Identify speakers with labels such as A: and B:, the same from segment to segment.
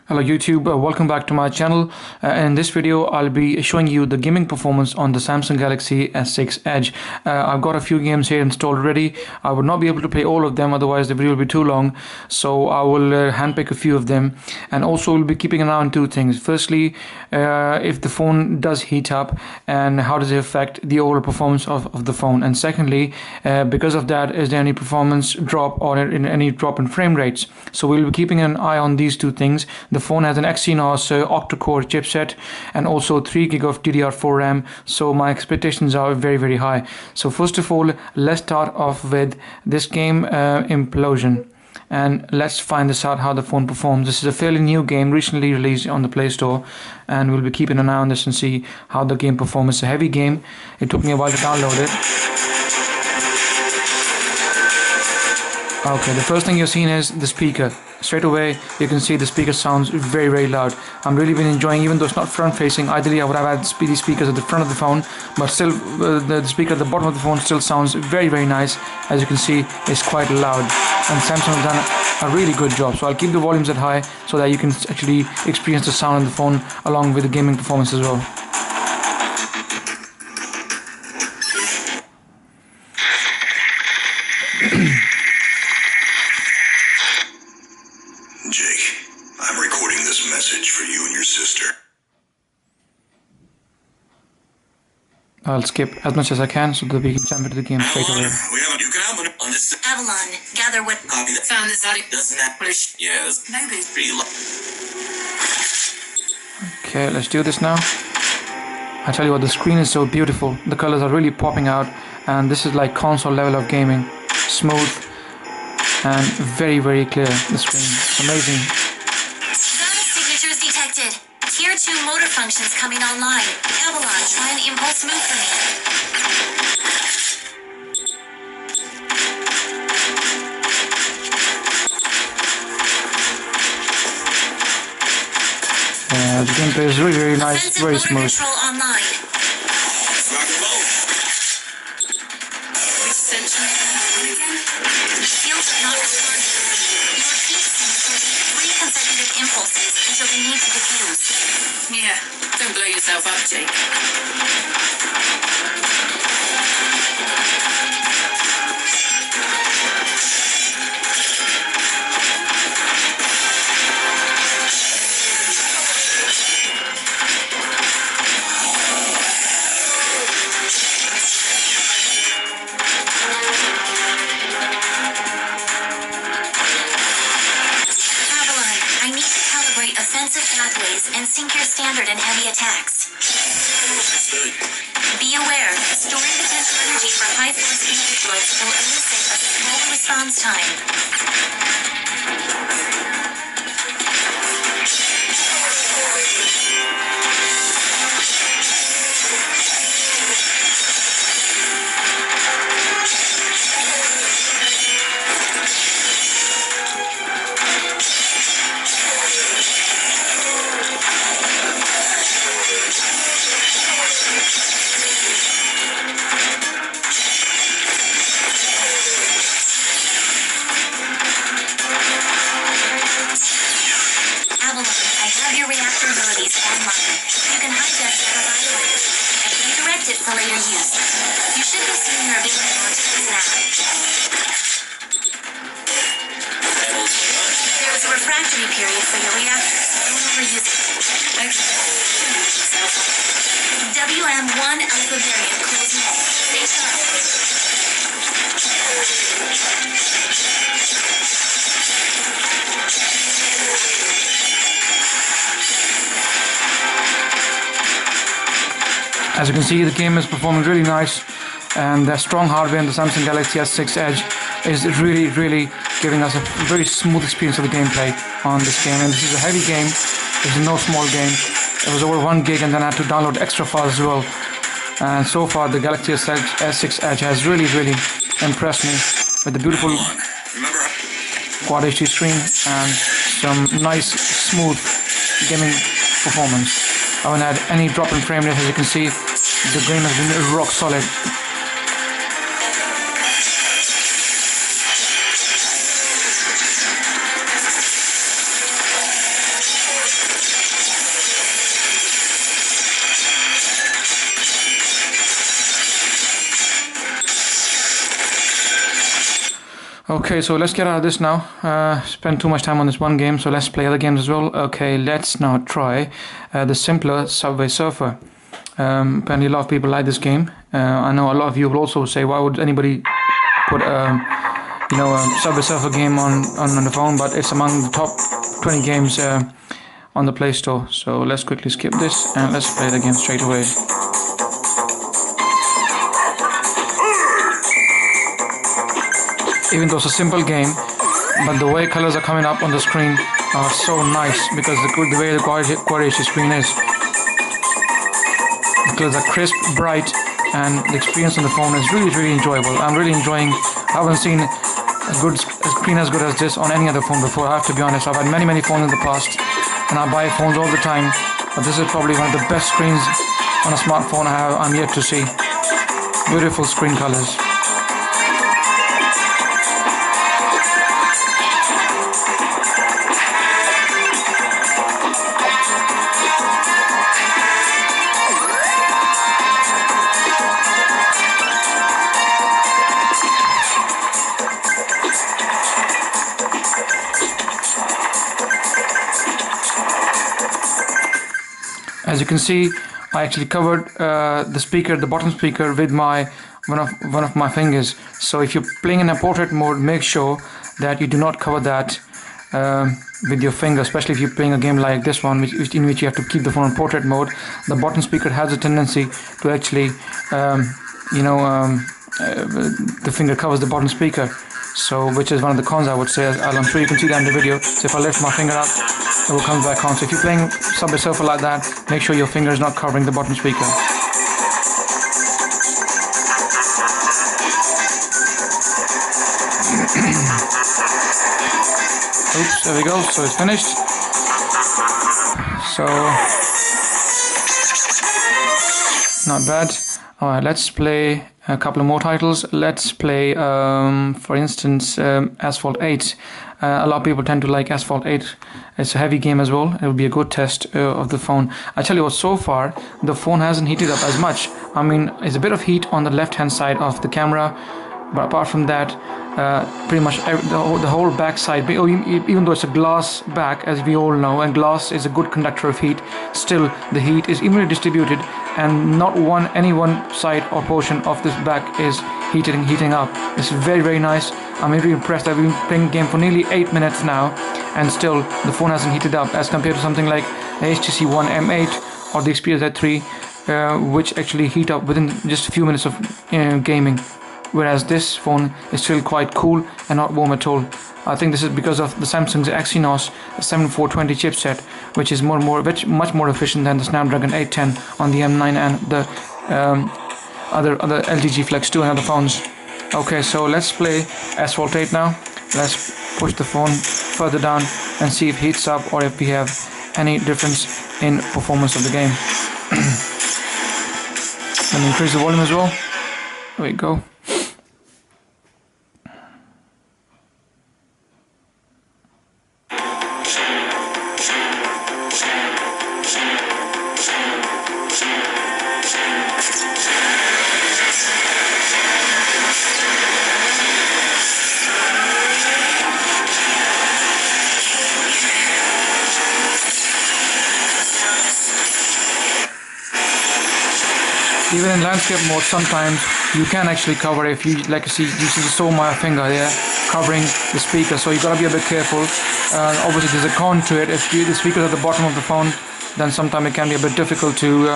A: Hello YouTube, welcome back to my channel. In this video I'll be showing you the gaming performance on the Samsung Galaxy S6 Edge. I've got a few games here installed already. I would not be able to play all of them, otherwise the video will be too long, so I will handpick a few of them. And also we'll be keeping an eye on two things. Firstly, if the phone does heat up and how does it affect the overall performance of the phone. And secondly, because of that, is there any performance drop or any drop in frame rates. So we'll be keeping an eye on these two things. The phone has an Exynos octa-core chipset and also 3 GB of DDR4 RAM, so my expectations are very high. So first of all, let's start off with this game, Implosion, and let's find this out how the phone performs. This is a fairly new game, recently released on the Play Store, and we'll be keeping an eye on this and see how the game performs. It's a heavy game. It took me a while to download it. Okay, the first thing you're seeing is the speaker. Straight away you can see the speaker sounds very loud. I'm really been enjoying, even though it's not front facing. Ideally I would have had speedy speakers at the front of the phone, but still the speaker at the bottom of the phone still sounds very nice. As you can see, it's quite loud, and Samsung has done a really good job. So I'll keep the volumes at high so that you can actually experience the sound on the phone along with the gaming performance as well.
B: Jake, I'm recording this message for you and your sister.
A: I'll skip as much as I can so that we can jump into the game straight away.
B: We haven't. You can have one on this.
C: Avalon, gather what
B: Copy that. Found this out. Doesn't that push? Yes.
C: maybe.
B: Pretty low.
A: Okay, let's do this now. I tell you what, the screen is so beautiful. The colors are really popping out, and this is like console level of gaming. Smooth and very clear. The screen, amazing.
C: Zona signatures detected. Tier 2 motor functions coming online. Avalon, try an impulse move for me.
A: The gameplay is really very nice,
C: Offensive
A: very
C: motor
A: smooth.
C: control online.
B: Rock and roll.
C: Which century again? Shields are not responding. Your heat sinks will take 3 consecutive impulses until they need to diffuse.
D: Yeah, don't blow yourself up, Jake.
C: Avalon, I need to calibrate offensive pathways and sync your standard and heavy attacks.
B: Understood.
C: Be aware, storing potential energy for high force energy droids will elicit a slow response time. Avalon, I have your reactor abilities online. You can hijack the provider and redirect it for later use. You should be seeing your ability launches now. There is a refractory period for your reactor. Don't overuse it. WM1 Alpha variant cools in. Stay sharp.
A: As you can see, the game is performing really nice, and the strong hardware in the Samsung Galaxy S6 Edge is really giving us a very smooth experience of the gameplay on this game. And this is a heavy game. This is no small game. It was over 1 gig, and then I had to download extra files as well. And so far the Galaxy S6 Edge has really impressed me with the beautiful
B: Remember how
A: Quad HD screen and some nice smooth gaming performance. I haven't had any drop in frame rate. As you can see, the game has been rock solid. Okay, so let's get out of this now. Spend too much time on this one game, so let's play other games as well. Okay, let's now try the simpler Subway Surfer. Apparently a lot of people like this game. I know a lot of you will also say, why would anybody put a Subway Surfer game on the phone? But it's among the top 20 games on the Play Store. So let's quickly skip this and let's play the game straight away. Even though it's a simple game, but the way colors are coming up on the screen are so nice because the way the Quad HD screen is. The colors are crisp, bright, and the experience on the phone is really enjoyable. I'm really enjoying. I haven't seen a screen as good as this on any other phone before. I have to be honest. I've had many phones in the past, and I buy phones all the time. But this is probably one of the best screens on a smartphone I'm yet to see. Beautiful screen colors. As you can see, I actually covered the bottom speaker with one of my fingers. So if you're playing in a portrait mode, make sure that you do not cover that with your finger, especially if you're playing a game like this one, in which you have to keep the phone in portrait mode. The bottom speaker has a tendency to actually, the finger covers the bottom speaker. So, which is one of the cons, I would say. I'm sure you can see that in the video. So if I lift my finger up, it will come back on. So if you're playing Subway Surfer like that, make sure your finger is not covering the bottom speaker. Oops, there we go. So it's finished. So not bad. Alright, let's play a couple of more titles. Let's play, for instance, Asphalt 8. A lot of people tend to like Asphalt 8. It's a heavy game as well. It will be a good test of the phone. I tell you what, so far, the phone hasn't heated up as much. I mean, there's a bit of heat on the left-hand side of the camera, but apart from that, pretty much the whole back side, even though it's a glass back, as we all know, and glass is a good conductor of heat, still the heat is evenly distributed, and not any one side or portion of this back is heating up. This is very nice. I'm really impressed. I've been playing the game for nearly 8 minutes now, and still the phone hasn't heated up as compared to something like the HTC One M8 or the Xperia Z3, which actually heat up within just a few minutes of gaming. Whereas this phone is still quite cool and not warm at all. I think this is because of the Samsung's Exynos 7420 chipset, which is much more efficient than the Snapdragon 810 on the M9 and the other LG G Flex 2 and other phones. Okay, so let's play Asphalt 8 now. Let's push the phone further down and see if it heats up or if we have any difference in performance of the game. Let me increase the volume as well. There we go. Even in landscape mode, sometimes you can actually cover, if you like, you saw my finger there covering the speaker, so you gotta be a bit careful. Obviously there's a con to it. If the speaker is at the bottom of the phone, then sometimes it can be a bit difficult to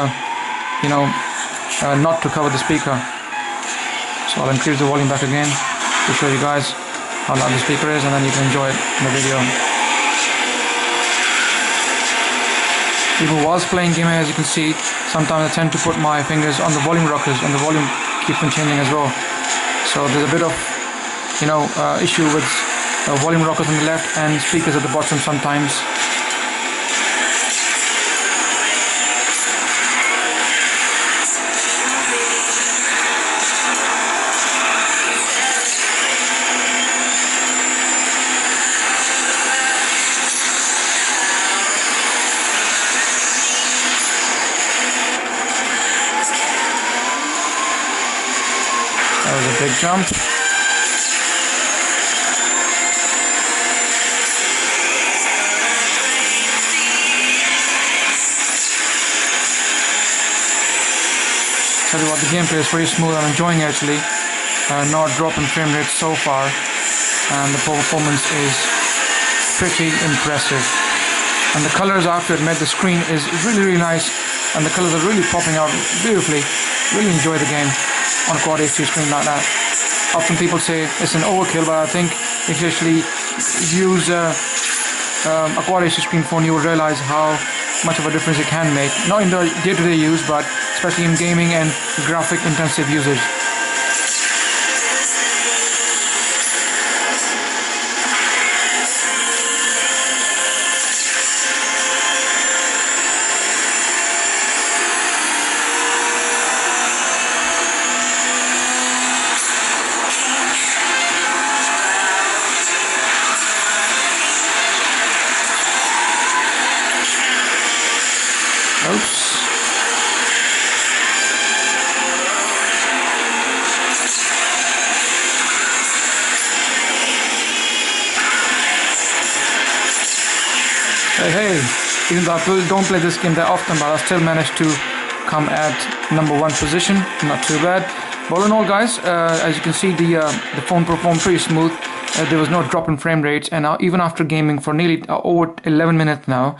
A: not to cover the speaker. So I'll increase the volume back again to show you guys how loud the speaker is, and then you can enjoy it in the video. Even whilst playing game, as you can see, sometimes I tend to put my fingers on the volume rockers, and the volume keeps on changing as well. So there's a bit of, issue with volume rockers on the left and speakers at the bottom sometimes. That was a big jump. Tell you what, the gameplay is pretty smooth. I'm enjoying it actually. Not dropping frame rate so far, and the performance is pretty impressive. And the colors, I have to admit, the screen is really nice, and the colors are really popping out beautifully. Really enjoy the game on a Quad HD screen like that. Often people say it's an overkill, but I think if you actually use a Quad HD screen phone, you will realize how much of a difference it can make. Not in the day-to-day use, but especially in gaming and graphic-intensive usage. Oops. Hey, even though I don't play this game that often, but I still managed to come at #1 position. Not too bad. All in all, guys, as you can see, the phone performed pretty smooth. There was no drop in frame rates, and even after gaming for nearly over 11 minutes now,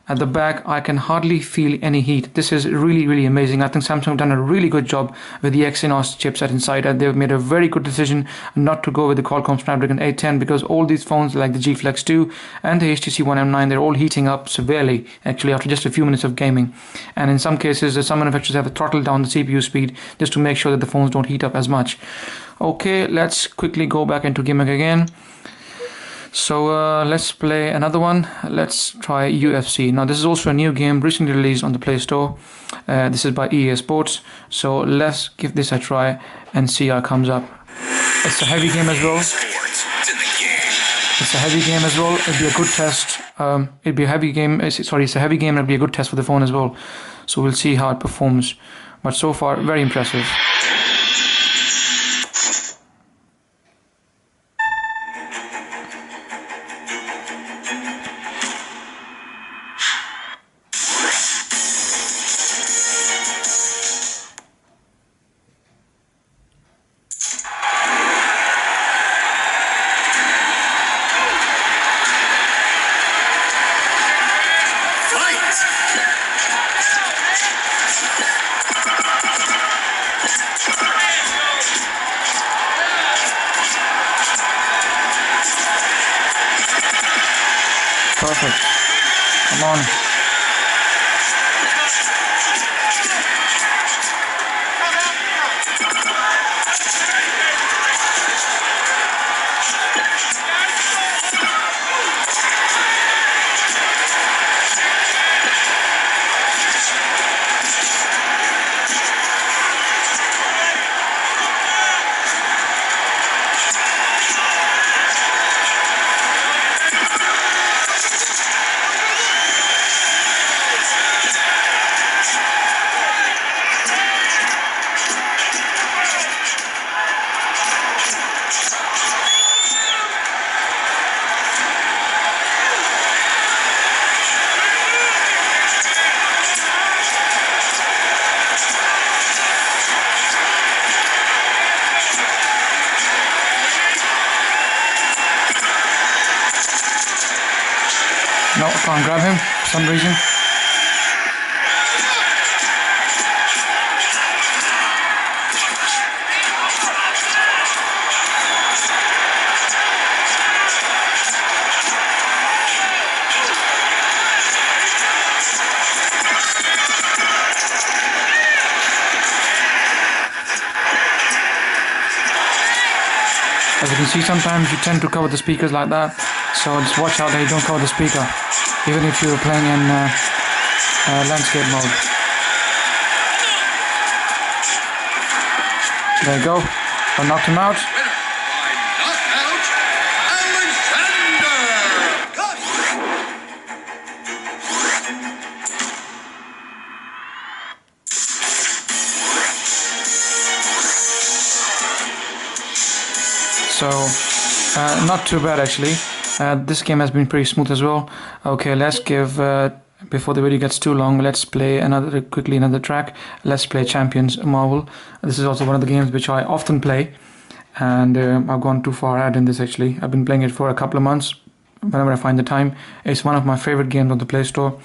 A: at the back I can hardly feel any heat. This is really amazing. I think Samsung have done a really good job with the Exynos chipset inside, and they've made a very good decision not to go with the Qualcomm Snapdragon 810, because all these phones like the G Flex 2 and the HTC One M9, they're all heating up severely actually after just a few minutes of gaming. And in some cases, some manufacturers have throttled down the CPU speed just to make sure that the phones don't heat up as much. Okay, let's quickly go back into gaming again. So let's play another one. Let's try UFC. Now this is also a new game recently released on the Play Store. This is by EA Sports. So let's give this a try and see how it comes up. It's a heavy game as well. It's a heavy game as well. It'll be a good test. It'll be a heavy game. Sorry, it's a heavy game and it'll be a good test for the phone as well. So we'll see how it performs. But so far, very impressive. Perfect. Come on. No, can't grab him for some reason. As you can see, sometimes you tend to cover the speakers like that, so just watch out that you don't cover the speaker, even if you're playing in landscape mode. There you go. I knocked him out. So, not too bad actually. This game has been pretty smooth as well. Okay, let's give before the video gets too long, let's play quickly another track. Let's play Champions Marvel. This is also one of the games which I often play, and I've gone too far ahead in this actually. I've been playing it for a couple of months whenever I find the time. It's one of my favorite games on the Play Store.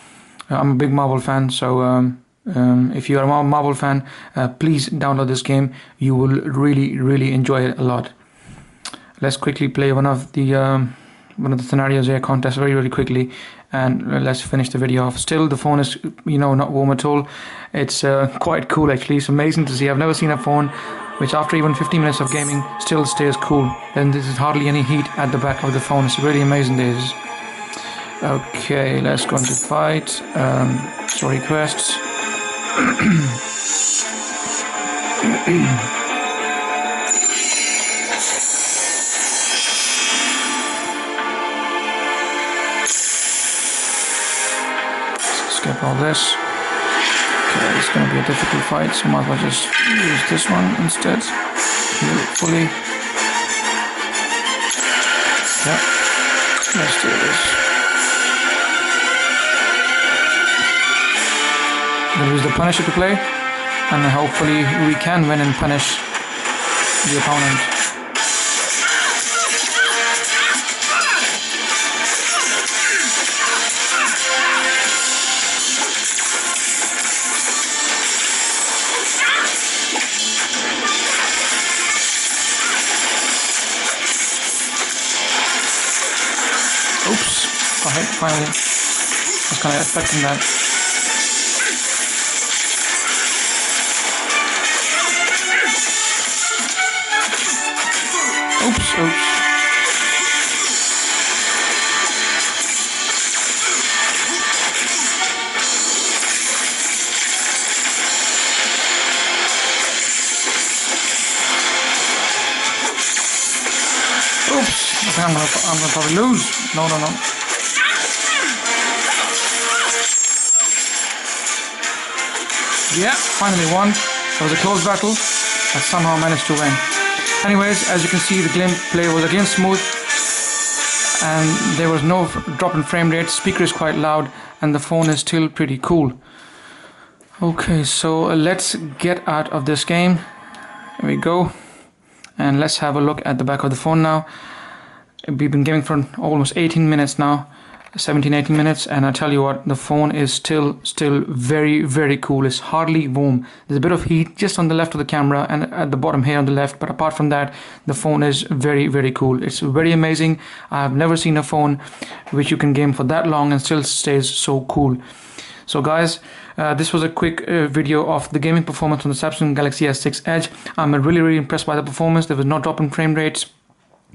A: I'm a big Marvel fan, so if you're a Marvel fan, please download this game. You will really enjoy it a lot. Let's quickly play one of the scenarios here, contest very quickly, and let's finish the video off. Still, the phone is, not warm at all. It's quite cool actually. It's amazing to see. I've never seen a phone which after even 15 minutes of gaming still stays cool. And there's hardly any heat at the back of the phone. It's really amazing this. Okay, let's go into fight. Story quests. Skip all this. Okay, it's gonna be a difficult fight, so might as well just use this one instead. Heal fully. Yep. Let's do this. We'll use the Punisher to play, and hopefully we can win and punish the opponent. Oops, got hit finally. I was kind of expecting that. Oops. Okay, I'm gonna probably lose. No. Yeah, finally won. It was a close battle. I somehow managed to win. Anyways, as you can see, the gameplay was again smooth, and there was no drop in frame rate. Speaker is quite loud, and the phone is still pretty cool. Okay, so let's get out of this game. Here we go, and let's have a look at the back of the phone now. We've been gaming for almost 18 minutes now, 17-18 minutes, and I tell you what, the phone is still very cool. It's hardly warm. There's a bit of heat just on the left of the camera and at the bottom here on the left, but apart from that, the phone is very cool. It's very amazing. I've never seen a phone which you can game for that long and still stays so cool. So guys, this was a quick video of the gaming performance on the Samsung Galaxy S6 Edge. I'm really impressed by the performance. There was no drop in frame rates.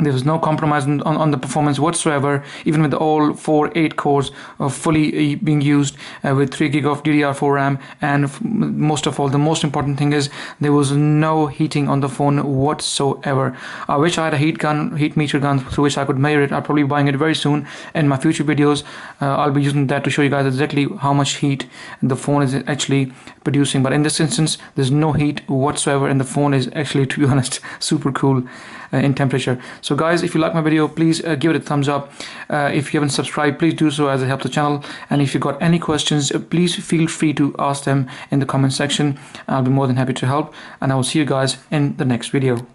A: There was no compromise on the performance whatsoever, even with all 8 cores fully being used with 3 GB of DDR4 RAM, and most of all, the most important thing is there was no heating on the phone whatsoever. I wish I had a heat meter gun through which I could measure it. I'll probably be buying it very soon. In my future videos, I'll be using that to show you guys exactly how much heat the phone is actually producing. But in this instance, there's no heat whatsoever, and the phone is actually, to be honest, super cool in temperature. So guys, if you like my video, please give it a thumbs up. If you haven't subscribed, please do so, as it helps the channel. And if you've got any questions, please feel free to ask them in the comment section. I'll be more than happy to help, and I will see you guys in the next video.